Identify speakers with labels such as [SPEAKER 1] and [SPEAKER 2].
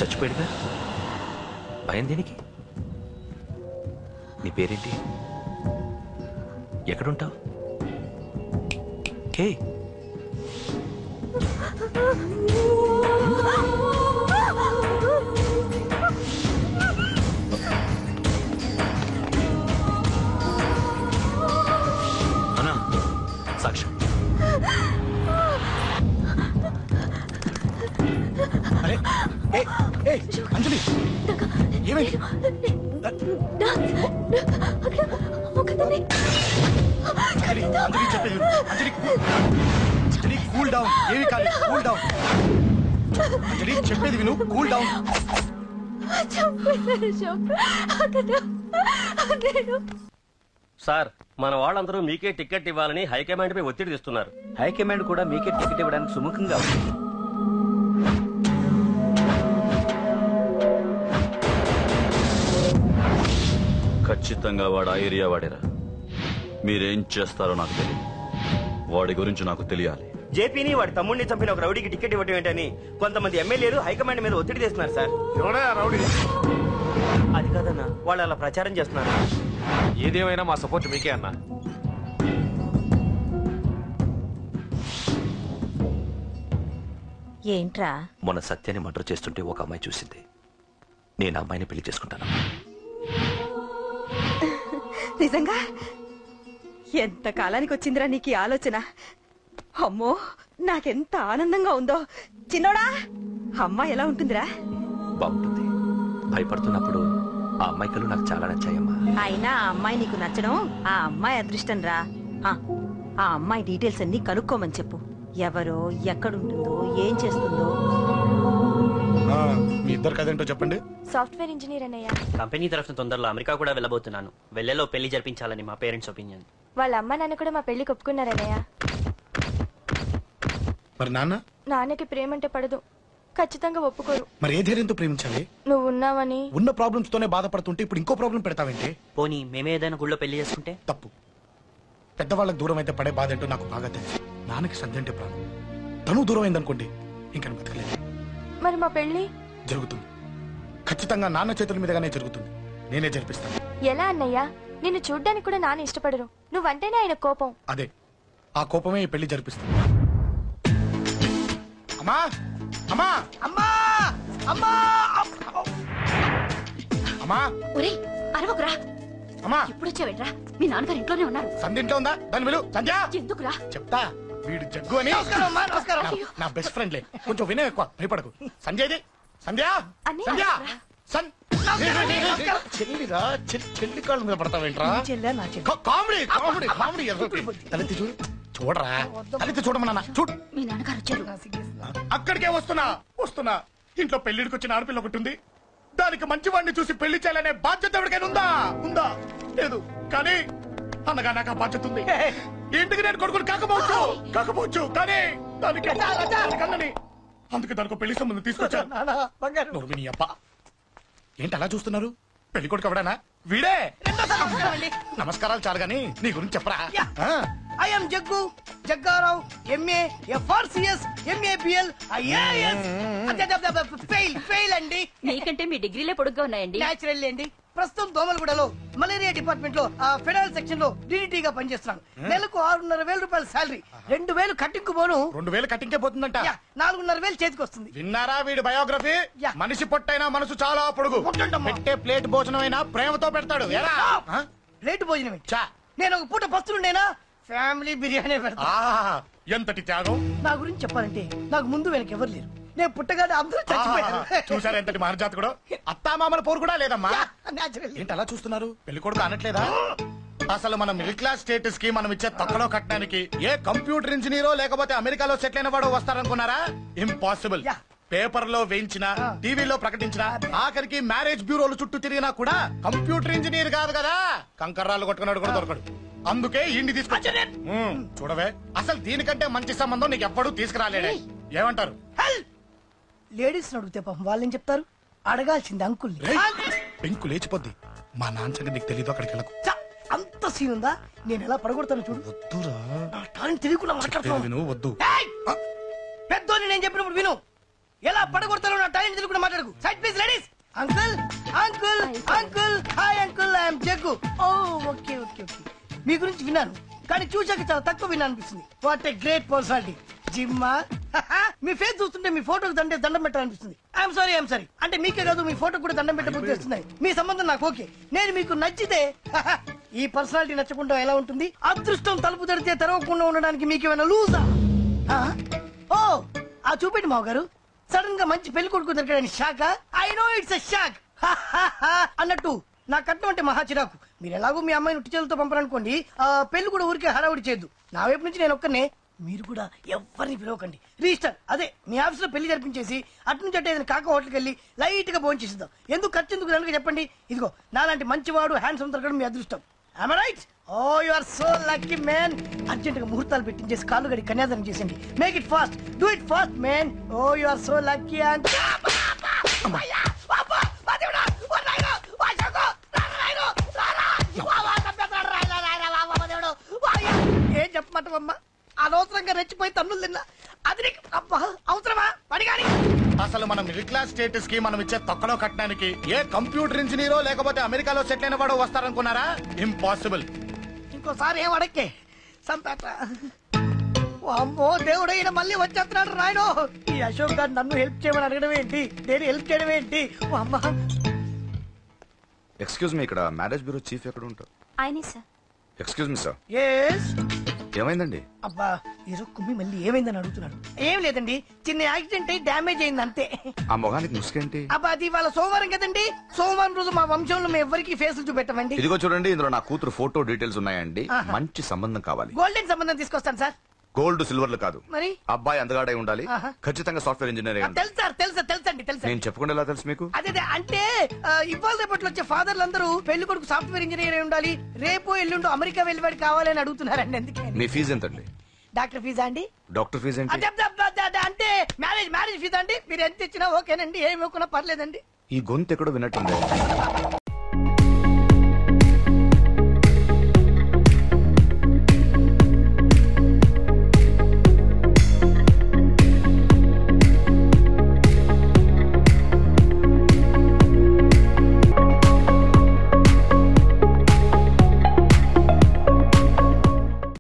[SPEAKER 1] చచ్చిపోయాడుగా, భయం దేనికి? నీ పేరేంటి? ఎక్కడుంటావు? హే, అన్నా సాక్ష్యం.
[SPEAKER 2] అరే అంజలి, ఏమైంది? అంజలి చెప్పేది అంజలి, కూల్ డౌన్. ఏమి కాదు, కూల్ డౌన్. అంజలి చెప్పేది విను, కూల్ డౌన్.
[SPEAKER 3] సార్, మన వాళ్ళందరూ మీకే టికెట్ ఇవ్వాలని హైకమాండ్ పై ఒత్తిడి తెస్తున్నారు.
[SPEAKER 4] హైకమాండ్ కూడా మీకే టికెట్ ఇవ్వడానికి సుముఖంగా ఉంది.
[SPEAKER 5] ఖచ్చితంగా వాడు ఆ ఏరియా వాడేరా. మీరేం చేస్తారో నాకు తెలియదు, వాడి గురించి నాకు తెలియాలి.
[SPEAKER 3] జేపీని వాడి తమ్ముడిని చంపిన ఒక రౌడీకి టికెట్ ఇవ్వటం ఏంటని కొంతమంది ఎమ్మెల్యేలు హైకమాండ్ మీద ఒత్తిడి తెస్తున్నారు సార్.
[SPEAKER 2] రౌడీ
[SPEAKER 3] అది కాదన్నా, వాళ్ళు అలా ప్రచారం చేస్తున్నారు.
[SPEAKER 1] ఏదేమైనా మా సపోర్ట్ మీకే అన్నా.
[SPEAKER 6] ఏంట్రా?
[SPEAKER 1] మొన్న సత్యాన్ని మర్డర్ చేస్తుంటే ఒక అమ్మాయి చూసింది. నేను అమ్మాయిని పెళ్లి చేసుకుంటాను.
[SPEAKER 6] నిజంగా? ఎంత కాలానికి వచ్చిందిరా నీకు ఈ ఆలోచన? అమ్మో, నాకెంత ఆనందంగా ఉందో. చిన్నోడా, అమ్మాయి ఎలా ఉంటుందిరా?
[SPEAKER 1] బాగుంటుంది. భయపడుతున్నప్పుడు ఆ అమ్మాయి కళ్ళు నాకు చాలా నచ్చాయమ్మా.
[SPEAKER 6] అయినా ఆ అమ్మాయి నీకు నచ్చడం ఆ అమ్మాయి అదృష్టం రా. ఆ అమ్మాయి డీటెయిల్స్ అన్ని కనుక్కోమని చెప్పు. ఎవరో, ఎక్కడుంటుందో, ఏం చేస్తుందో.
[SPEAKER 2] మీ ఇద్దరు కదేంటో చెప్పండి.
[SPEAKER 7] సాఫ్ట్వేర్ ఇంజనీర్ అన్నయ్య.
[SPEAKER 3] కంపెనీ తరఫున తొందరలో అమెరికా కూడా వెళ్ళబోతున్నాను. వెళ్ళేలో పెళ్లి జరిపించాలని మా పేరెంట్స్ ఒపీనియన్.
[SPEAKER 7] వాళ్ళ అమ్మ నాన్న కూడా మా పెళ్లికి ఒప్పుకున్నారన్నయ్య.
[SPEAKER 2] మరి నాన్న?
[SPEAKER 7] నాన్నకి ప్రేమ అంటే పడదు, ఖచ్చితంగా ఒప్పుకోరు.
[SPEAKER 2] మరి ఏ ధైర్యంతో ప్రేమించాలి?
[SPEAKER 7] నువ్వు ఉన్నావని.
[SPEAKER 2] ఉన్న ప్రాబ్లమ్స్ తోనే బాధపడుతుంటే ఇప్పుడు ఇంకో ప్రాబ్లం పెడతావేంటి?
[SPEAKER 3] పోనీ మేమే ఏదైనా గుళ్ళో పెళ్లి చేసుకుంటే?
[SPEAKER 2] తప్పు. పెద్దవాళ్ళకి దూరం అయితే పడే బాధ ఏంటో నాకు బాగా తెలుసు. నాన్నకి సంధ్య అంటే ప్రాణం. తను దూరం అయిందనుకోండి, ఇంకా బతకలేదు.
[SPEAKER 7] మరి మా పెళ్లి
[SPEAKER 2] జరుగుతుంది. ఖచ్చితంగా నాన్న చేతుల మీదగానే జరుగుతుంది. నేనే జరిపిస్తాను.
[SPEAKER 7] ఎలా అన్నయ్య? నిన్ను చూడ్డానికి కూడా నాన్న ఇష్టపడరు. నువ్వంటేనే ఆయన కోపం.
[SPEAKER 2] అదే, ఆ కోపమే ఈ పెళ్లి జరిపిస్తుంది. అమ్మా అమ్మా అమ్మా అమ్మా అమ్మా!
[SPEAKER 6] ఒరేయ్, అరవకురా.
[SPEAKER 2] అమ్మా,
[SPEAKER 6] ఇప్పుడు వచ్చావేట్రా? మీ నాన్నగారు ఇంట్లోనే ఉన్నారు.
[SPEAKER 2] సంధ్య ఇంట్లో ఉందా? దాని విలు. సంధ్య!
[SPEAKER 6] ఎందుకురా?
[SPEAKER 2] చెప్తా. వీడు జగ్గు అని నా బెస్ట్ ఫ్రెండ్లే. కొంచెం వినయం ఎక్కువ, భయపడకు. సంధ్యది. సంధ్య! సంధ్య! చెల్లిరా, చెల్లి కాళ్ళ మీద పడతావేంట్రా? Comedy comedy comedy. తలెత్తి చూడు, చూడరా. తలెత్తి చూడమన్నా, చూడు.
[SPEAKER 6] మీ నాన్నగారు వచ్చారు.
[SPEAKER 2] అక్కడికే వస్తున్నా. ఇంట్లో పెళ్లిడికి వచ్చిన ఆడపిల్ల ఒకటి ఉంది. దానికి మంచి వాడిని చూసి పెళ్లి చేయాలనే బాధ్యత ఎవరికైనా ఉందా? లేదు. కానీ అనగా నాకు ఆ బాధ్యత ఉంది. ఇంటికి నేను కొడుకుని కాకపోవచ్చు కానీ దానికి కన్నని. అందుకే దానికి పెళ్లి సంబంధం తీసుకొచ్చాను. ఏంటి అలా చూస్తున్నారు? పెళ్లి కొడుకు ఎవడానా? వీడే. నమస్కారాలు చాలు గాని నీ గురించి చెప్పరా.
[SPEAKER 8] I'm Jaggu Jaggarao, MA, FRCS, MABL, IAS. Fail అండి.
[SPEAKER 6] నీకంటే మీ డిగ్రీలే పొడుగ్గా ఉన్నాయండి.
[SPEAKER 8] న్యాచురల్ అండి. ప్రస్తుతం దోమలగూడలో మలేరియా డిపార్ట్మెంట్ లో ఫెడరల్ సెక్షన్ లో DDT గా పనిచేస్తున్నాను. నెలకు 6,500 రూపాయల శాలరీ, 2,000 కట్టింగ్ పోను.
[SPEAKER 2] 2,000 కట్టింకే పోతుందంట.
[SPEAKER 8] 4,500 చేతికి వస్తుంది.
[SPEAKER 2] విన్నారా వీడి బయోగ్రఫీ? మనిషి పొట్టైనా మనసు చాలా పొడుగు. పెట్టే ప్లేట్ భోజనం అయినా ప్రేమతో పెడతాడు.
[SPEAKER 8] ప్లేట్ భోజనం నేను ఒక పూట పస్తులుండేనా? ఫ్యామిలీ బిర్యానీ పెడతా.
[SPEAKER 2] ఎంతటి త్యాగం!
[SPEAKER 8] నా గురించి చెప్పాలంటే నాకు ముందు వెనక ఎవరు లేరు. నేను పుట్టగానే అందరూ చచ్చిపోయారు.
[SPEAKER 2] చూసారా ఎంతటి మహర్జాత్ కూడా. అత్తామామల పోరు కూడా లేదమ్మా. ఏంటి అలా చూస్తున్నారు? పెళ్లి కొడుకు అనట్లేదా? అసలు మన మిడిల్ క్లాస్ స్టేటస్ కి మనం ఇచ్చే తక్కువలో కట్టడానికి ఏ కంప్యూటర్ ఇంజనీరో లేకపోతే అమెరికాలో సెటిల్ అయిన వాడు వస్తారనుకున్నారా? ఇంపాసిబుల్. పేపర్ లో వేయించిన, టీవీలో ప్రకటించిన, ఆఖరికి మ్యారేజ్ బ్యూరోలు చుట్టూ తిరిగినా కూడా కంప్యూటర్ ఇంజనీర్ కాదు కదా. కంకర్రాలు కొట్టుకున్నాడు కూడా దొరకడు. అందుకే ఇండి తీసుకొచ్చా. చూడవే, అసలు దీనికంటే మంచి సంబంధం నీకు ఎప్పుడూ తీసుకురాలేడే. ఏమంటారు?
[SPEAKER 8] లేడీస్ అడిగితే పాపం వాళ్ళేం చెప్తారు? అడగాల్సింది అంకుల్.
[SPEAKER 2] పెంకు లేచిపోద్ది. మా నాన్న సంగతి నీకు తెలీదు. అక్కడికి వెళ్ళకు.
[SPEAKER 8] అంత సీన్ ఉందా? నేను ఎలా పడగొడతాను చూడు.
[SPEAKER 2] వద్దురా,
[SPEAKER 8] తెలియకుండా మాట్లాడుతున్నాను.
[SPEAKER 2] వద్దు.
[SPEAKER 8] పెద్దోని నేను చెప్పినప్పుడు విను. ఎలా పడగొడతారో నా టాలెంట్ కూడా మాట్లాడకు. Side please ladies. Uncle uncle uncle hi uncle I'm Jaggu. Oh okay okay okay. మీ గురించి విన్నాను కానీ చూశాక చాలా తక్కువ విన్నా అనిపిస్తుంది. What a great personality. జిమ్మా మీ ఫేస్ చూస్తుంటే మీ ఫోటోకి దండం పెట్టాలనిపిస్తుంది. ఐఎమ్ సారీ అంటే మీకే కాదు మీ ఫోటో కూడా దండం పెట్టబుద్ధి వస్తున్నాయి. మీ సంబంధం నాకు ఓకే. నేను మీకు నచ్చితే ఈ పర్సనాలిటీ నచ్చకుండా ఎలా ఉంటుంది? అదృష్టం తలుపు తెరితే తెరవకుండా ఉండడానికి మీకేమైనా లూజా? ఓ ఆ చూపెట్టి మావ గారు. సడన్ గా మంచి పెళ్లి కొడుకు దొరికాడని shock. I know it's a shock అన్నట్టు నా కట్నం అంటే మహా చిరాకు. మీరు ఎలాగో మీ అమ్మాయిని ఉట్టి చేతులతో పంపరనుకోండి, పెళ్లి కూడా ఊరికే హడావుడి చేయొద్దు. నా వైపు నుంచి నేను ఒక్కనే, మీరు కూడా ఎవరిని పిలవకండి. రిజిస్టర్ అదే మీ ఆఫీస్ లో పెళ్లి జరిపించేసి అటు నుంచి అంటే ఏదైనా కాక హోటల్కి వెళ్ళి లైట్ గా భోజనం చేసిద్దాం. ఎందుకు ఖర్చు ఎందుకు కనుక చెప్పండి. ఇదిగో నాలాంటి మంచివాడు హ్యాండ్సమ్ దొరకడం మీ అదృష్టం. Am I right? Oh, you are so lucky, man. Urgent గా ముహూర్తాలు పెట్టించేసి కాళ్ళు గడి కన్యాదానం చేసేయండి. Make it fast. Do it fast, man. Oh, you are so lucky and ఏం చెప్పమంటావమ్మా? అనవసరంగా రెచ్చిపోయి తన్నులు తిన్నా. అది నీకు అబ్బా అవసరమా? పడిగాని
[SPEAKER 2] అసలు మన మిడిల్ క్లాస్ స్టేటస్ కి మనం ఇచ్చే తొక్కలో కట్టడానికి ఏ కంప్యూటర్ ఇంజనీరో లేకపోతే అమెరికాలో సెటిల్ అయిన వాడు వస్తారనుకున్నారా? ఇంపాసిబుల్.
[SPEAKER 8] ఇంకోసారి ఏం అడక్కే సంపేట. అమ్మో దేవుడు ఈయన మళ్ళీ వచ్చేస్తున్నాడు రాయను. ఈ అశోక్ గారు నన్ను హెల్ప్ చేయమని అడగడం ఏంటి? నేను హెల్ప్ చేయడం ఏంటి? అమ్మా
[SPEAKER 9] ఎక్స్క్యూజ్ మీ, ఇక్కడ మ్యారేజ్ బ్యూరో చీఫ్ ఎక్కడ ఉంటారు?
[SPEAKER 7] ఆయనే sir.
[SPEAKER 9] Excuse me sir,
[SPEAKER 8] yes.
[SPEAKER 9] ఏమైందండి?
[SPEAKER 8] అబ్బా ఈరోజు కుమ్మి మళ్ళీ ఏమైందని అడుగుతున్నాడు. ఏం లేదండి, చిన్న యాక్సిడెంట్ అయి డ్యామేజ్ అయింది అంతే.
[SPEAKER 9] ఆ మొగానికి ముసుకేంటి?
[SPEAKER 8] అబ్బా అది వాళ్ళ సోమవారం కదండి. సోమవారం రోజు మా వంశంలో మేము ఎవరికి ఫేసులు చూపెట్టమండి.
[SPEAKER 9] ఇదిగో చూడండి, ఇందులో నా కూతురు ఫోటో డీటెయిల్స్ ఉన్నాయండి. మంచి సంబంధం కావాలి.
[SPEAKER 8] గోల్డెన్ సంబంధం తీసుకొస్తాను సార్.
[SPEAKER 9] గోల్డ్ సిల్వర్లు కాదు,
[SPEAKER 8] మరి
[SPEAKER 9] అబ్బాయి అందగాడై ఉండాలి. ఖచ్చితంగా సాఫ్ట్వేర్ ఇంజనీర్ అయి ఉండాలి.
[SPEAKER 8] తెలుసు సార్, తెలుసండి తెలుసు.
[SPEAKER 9] నేను చెప్పకుండా ఎలా తెలుసు మీకు?
[SPEAKER 8] అదే అంటే ఇవాళ రేపట్లో వచ్చే ఫాదర్లు అందరూ పెళ్లి కొడుకు సాఫ్ట్వేర్ ఇంజనీర్ అయి ఉండాలి, రేపు ఎల్లుండి అమెరికా వెళ్ళివాడు కావాలని అడుగుతున్నారండి. అందుకే
[SPEAKER 9] మీ ఫీజు ఎంతండి?
[SPEAKER 8] డాక్టర్ ఫీజా అండి?
[SPEAKER 9] డాక్టర్ ఫీజు ఏంటి?
[SPEAKER 8] అంటే మ్యారేజ్ ఫీజా అండి. మీరు ఎంత ఇచ్చినా ఓకేనండి, ఏమి ఇవ్వకున్నా పర్లేదండి.
[SPEAKER 9] ఈ గొంతు ఎక్కడో విన్నట్టుంది.